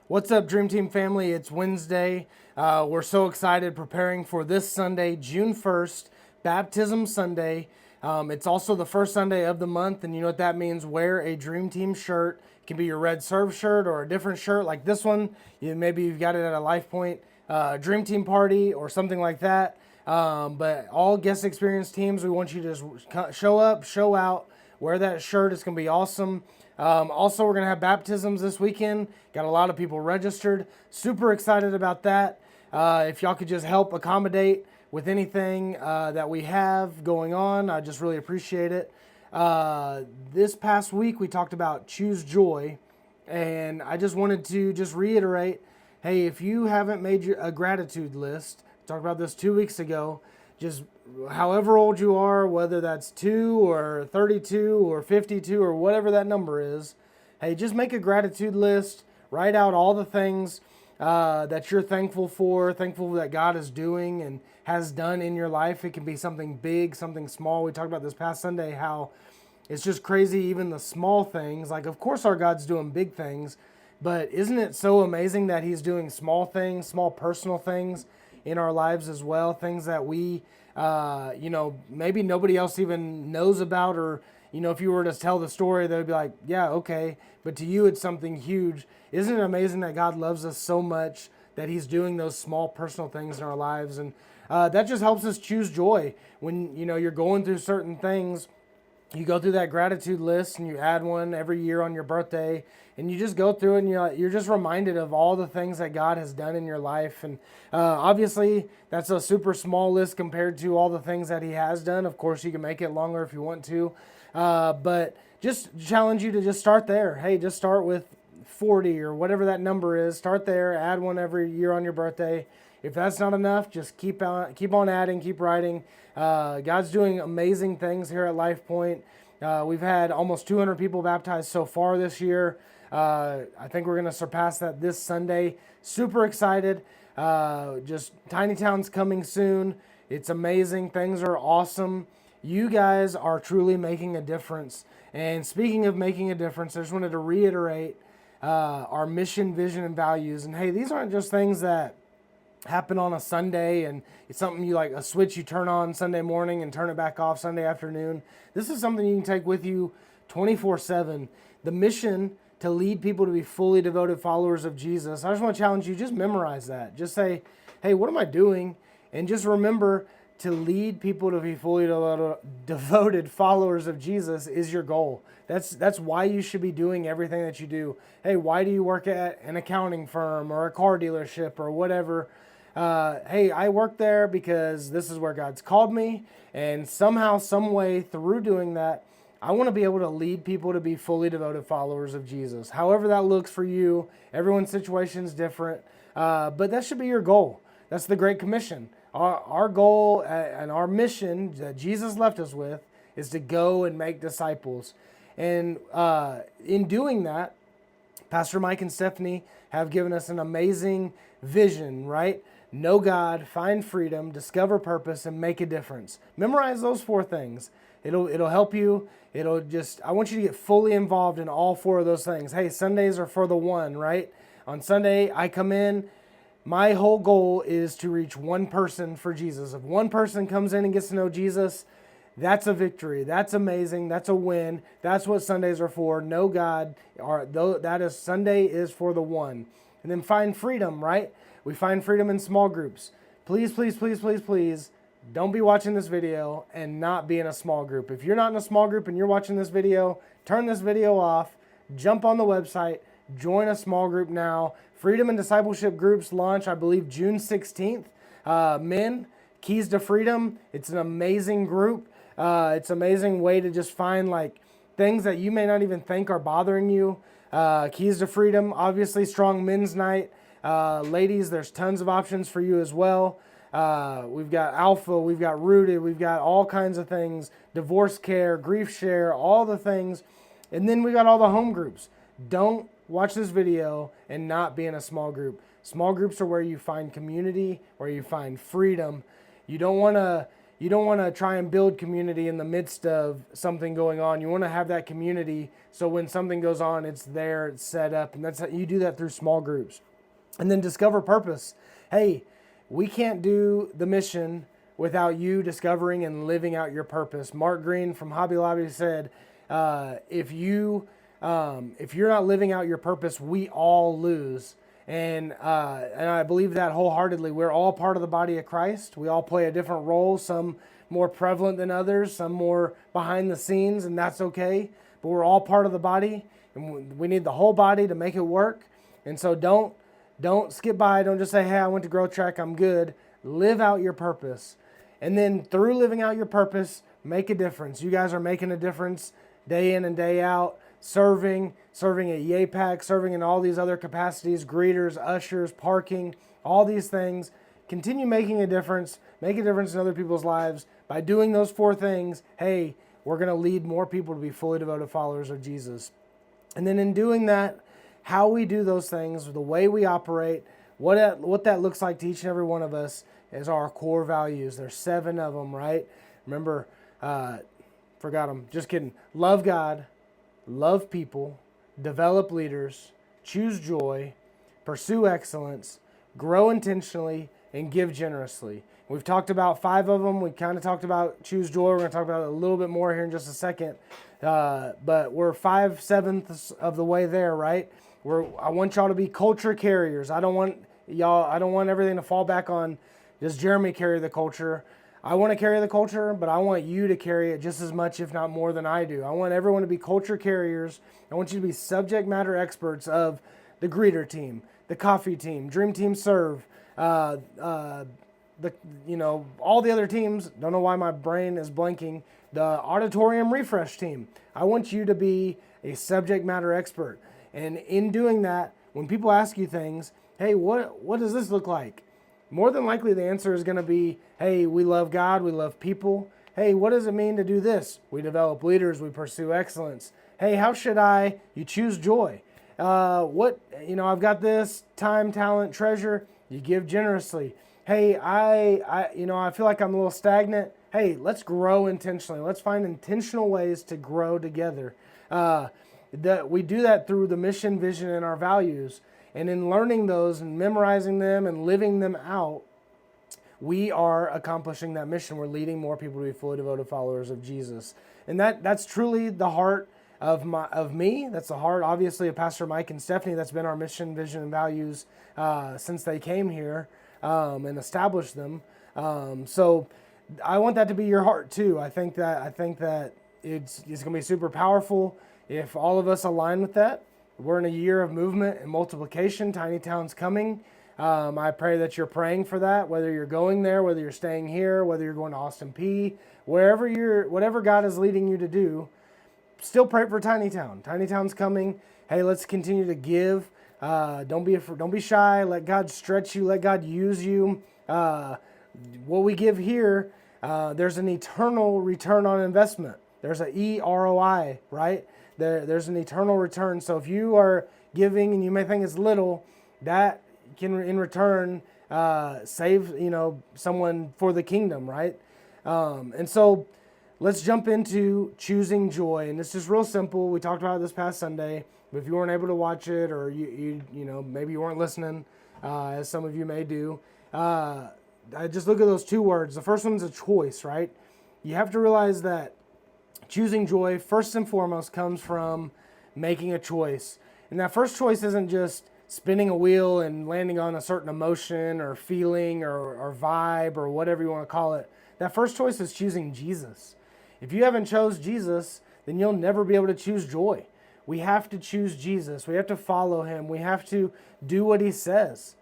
What's up, Dream Team family? It's Wednesday. We're so excited preparing for this Sunday, June 1st, Baptism Sunday. It's also the first Sunday of the month, and you know what that means. Wear a Dream Team shirt. It can be your Red Serve shirt or a different shirt like this one. Maybe you've got it at a Life Point Dream Team party or something like that. But all guest experience teams, we want you to just show up, show out, wear that shirt. It's going to be awesome. Also, we're going to have baptisms this weekend. Got a lot of people registered. Super excited about that. If y'all could just help accommodate with anything that we have going on, I just really appreciate it. This past week, we talked about choose joy. And I just wanted to just reiterate, hey, if you haven't made a gratitude list, talked about this 2 weeks ago, just however old you are, whether that's 2 or 32 or 52 or whatever that number is, hey, just make a gratitude list. Write out all the things that you're thankful for, thankful that God is doing and has done in your life. It can be something big, something small. We talked about this past Sunday how it's just crazy, even the small things. Like, of course, our God's doing big things, but isn't it so amazing that He's doing small things, small personal things in our lives as well? Things that we, maybe nobody else even knows about, or, if you were to tell the story, they'd be like, yeah, okay. But to you, it's something huge. Isn't it amazing that God loves us so much that He's doing those small personal things in our lives? And that just helps us choose joy. When, you're going through certain things, you go through that gratitude list and you add one every year on your birthday, and you just go through it and you're just reminded of all the things that God has done in your life. And obviously, that's a super small list compared to all the things that He has done. Of course, you can make it longer if you want to. But just challenge you to just start there. Hey, just start with 40 or whatever that number is. Start there, add one every year on your birthday. If that's not enough, just keep on adding, keep writing. God's doing amazing things here at Life Point. We've had almost 200 people baptized so far this year. I think we're going to surpass that this Sunday. Super excited. Just Tiny Town's coming soon. It's amazing. Things are awesome. You guys are truly making a difference. And speaking of making a difference, I just wanted to reiterate our mission, vision, and values. And hey, these aren't just things that happen on a Sunday and it's something you like a switch you turn on Sunday morning and turn it back off Sunday afternoon. This is something you can take with you 24/7. The mission to lead people to be fully devoted followers of Jesus. I just want to challenge you, just memorize that. Just say, hey, what am I doing? And just remember, to lead people to be fully devoted followers of Jesus is your goal. That's why you should be doing everything that you do. Hey, why do you work at an accounting firm or a car dealership or whatever? Hey, I work there because this is where God's called me, and somehow, some way, through doing that, I want to be able to lead people to be fully devoted followers of Jesus. However that looks for you, everyone's situation is different, but that should be your goal. That's the Great Commission. Our goal and our mission that Jesus left us with is to go and make disciples. And in doing that, Pastor Mike and Stephanie have given us an amazing vision, right? Know God, find freedom, discover purpose, and make a difference. Memorize those 4 things. It'll help you. I want you to get fully involved in all 4 of those things. Hey, Sundays are for the one, right? On Sunday, I come in. My whole goal is to reach one person for Jesus. If one person comes in and gets to know Jesus, that's a victory. That's amazing. That's a win. That's what Sundays are for. Know God. Sunday is for the one. And then find freedom, right? We find freedom in small groups. Please, please, please, please, please, don't be watching this video and not be in a small group. If you're not in a small group and you're watching this video, turn this video off, jump on the website, join a small group now. Freedom and Discipleship groups launch, I believe, June 16th. Men, Keys to Freedom. It's an amazing group. It's an amazing way to just find like things that you may not even think are bothering you. Keys to Freedom, obviously Strong Men's Night. Ladies, there's tons of options for you as well. We've got Alpha, we've got Rooted, we've got all kinds of things. Divorce Care, Grief Share, all the things. And then we got all the home groups. Don't watch this video and not be in a small group. Small groups are where you find community, where you find freedom. You don't want to you don't want to try and build community in the midst of something going on. You want to have that community so when something goes on, it's there, it's set up, and that's how you do that through small groups. And then discover purpose. Hey, we can't do the mission without you discovering and living out your purpose. Mark Green from Hobby Lobby said, if you're not living out your purpose, we all lose. And I believe that wholeheartedly. We're all part of the body of Christ. We all play a different role, some more prevalent than others, some more behind the scenes, and that's okay. But we're all part of the body, and we need the whole body to make it work. And so don't skip by. Don't just say, hey, I went to Growth Track, I'm good. Live out your purpose. And then through living out your purpose, make a difference. You guys are making a difference day in and day out, serving at YAPAC, serving in all these other capacities, greeters, ushers, parking, all these things. Continue making a difference. Make a difference in other people's lives. By doing those 4 things, hey, we're going to lead more people to be fully devoted followers of Jesus. And then in doing that, how we do those things, the way we operate, what that looks like to each and every one of us is our core values. There's 7 of them, right? Remember, forgot them. Just kidding. Love God, love people, develop leaders, choose joy, pursue excellence, grow intentionally, and give generously. We've talked about 5 of them. We kind of talked about choose joy. We're going to talk about it a little bit more here in just a second. But we're 5/7 of the way there, right? I want y'all to be culture carriers. I don't want everything to fall back on, does Jeremy carry the culture? I want to carry the culture, but I want you to carry it just as much, if not more than I do. I want everyone to be culture carriers. I want you to be subject matter experts of the greeter team, the coffee team, Dream Team Serve, all the other teams. Don't know why my brain is blanking. The auditorium refresh team. I want you to be a subject matter expert. And in doing that, when people ask you things, hey, what does this look like? More than likely the answer is going to be, hey, we love God, we love people. Hey, what does it mean to do this? We develop leaders, we pursue excellence. Hey, how should you choose joy? I've got this time, talent, treasure. You give generously. Hey, I feel like I'm a little stagnant. Hey, let's grow intentionally. Let's find intentional ways to grow together. We do that through the mission, vision, and our values. And in learning those and memorizing them and living them out, we are accomplishing that mission. We're leading more people to be fully devoted followers of Jesus. And that's truly the heart of me. That's the heart, obviously, of Pastor Mike and Stephanie. That's been our mission, vision, and values since they came here and established them. So I want that to be your heart too. I think that it's going to be super powerful if all of us align with that. We're in a year of movement and multiplication. Tiny Town's coming. I pray that you're praying for that, whether you're going there, whether you're staying here, whether you're going to Austin Peay, whatever God is leading you to do, still pray for Tiny Town. Tiny Town's coming. Hey, let's continue to give. Don't be shy. Let God stretch you. Let God use you. What we give here, there's an eternal return on investment. There's an EROI, right? There's an eternal return. So if you are giving and you may think it's little, that can in return save someone for the kingdom, right? And so let's jump into choosing joy. And it's just real simple. We talked about it this past Sunday. But if you weren't able to watch it, or you maybe you weren't listening, as some of you may do, I just look at those 2 words. The first one's a choice, right? You have to realize that choosing joy, first and foremost, comes from making a choice. And that first choice isn't just spinning a wheel and landing on a certain emotion or feeling or vibe or whatever you want to call it. That first choice is choosing Jesus. If you haven't chose Jesus, then you'll never be able to choose joy. We have to choose Jesus. We have to follow him. We have to do what he says.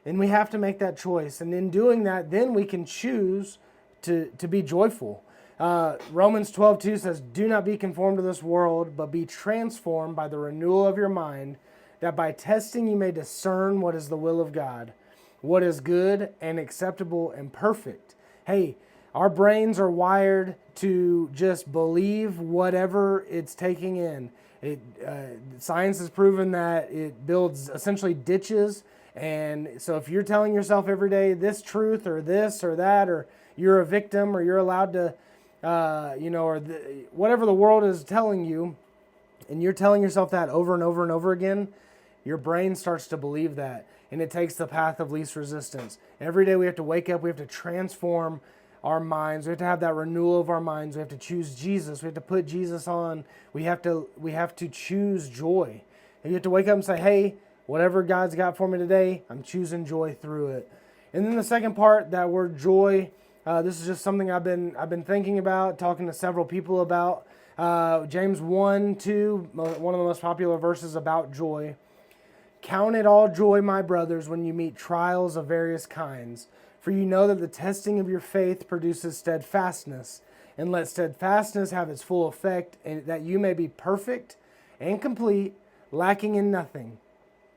And we have to make that choice. And in doing that, then we can choose to be joyful. Romans 12:2 says, do not be conformed to this world, but be transformed by the renewal of your mind, that by testing you may discern what is the will of God, what is good and acceptable and perfect. Hey, our brains are wired to just believe whatever it's taking in. Science has proven that it builds essentially ditches And so if you're telling yourself every day this truth or this or that, or you're a victim, or you're allowed to, or whatever the world is telling you, and you're telling yourself that over and over and over again, your brain starts to believe that. And it takes the path of least resistance. Every day we have to wake up, we have to transform our minds. We have to have that renewal of our minds. We have to choose Jesus. We have to put Jesus on. We have to choose joy. And you have to wake up and say, hey, whatever God's got for me today, I'm choosing joy through it. And then the second part, that word joy, this is just something I've been thinking about, talking to several people about. James 1:2, one of the most popular verses about joy. Count it all joy, my brothers, when you meet trials of various kinds, for you know that the testing of your faith produces steadfastness. And let steadfastness have its full effect, and that you may be perfect and complete, lacking in nothing.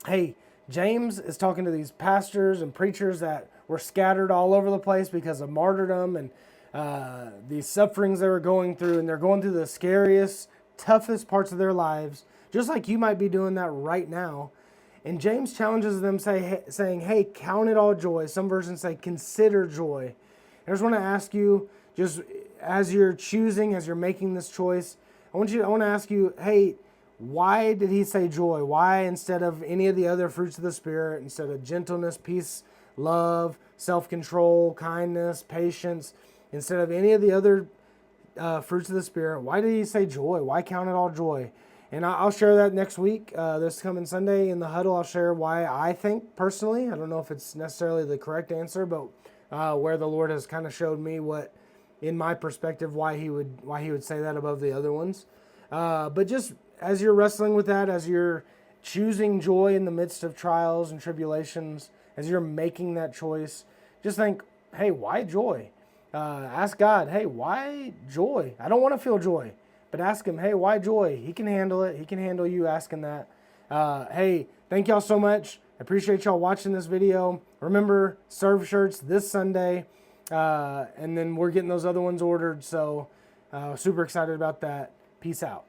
Hey, James is talking to these pastors and preachers that were scattered all over the place because of martyrdom and these sufferings they were going through. And they're going through the scariest, toughest parts of their lives, just like you might be doing that right now. And James challenges them saying, hey, count it all joy. Some versions say consider joy. I just want to ask you, just as you're choosing, as you're making this choice, I want to ask you, hey, why did he say joy? Why, instead of any of the other fruits of the Spirit, instead of gentleness, peace, love, self-control, kindness, patience, instead of any of the other fruits of the Spirit, why did he say joy? Why count it all joy? And I'll share that next week, this coming Sunday in the huddle. I'll share why I think personally. I don't know if it's necessarily the correct answer, but where the Lord has kind of showed me what, in my perspective, why he would say that above the other ones. But just as you're wrestling with that, as you're choosing joy in the midst of trials and tribulations, as you're making that choice, just think, hey, why joy? Ask God, hey, why joy? I don't want to feel joy, but ask him, hey, why joy? He can handle it. He can handle you asking that. Hey, thank y'all so much. I appreciate y'all watching this video. Remember, serve shirts this Sunday, and then we're getting those other ones ordered, so super excited about that. Peace out.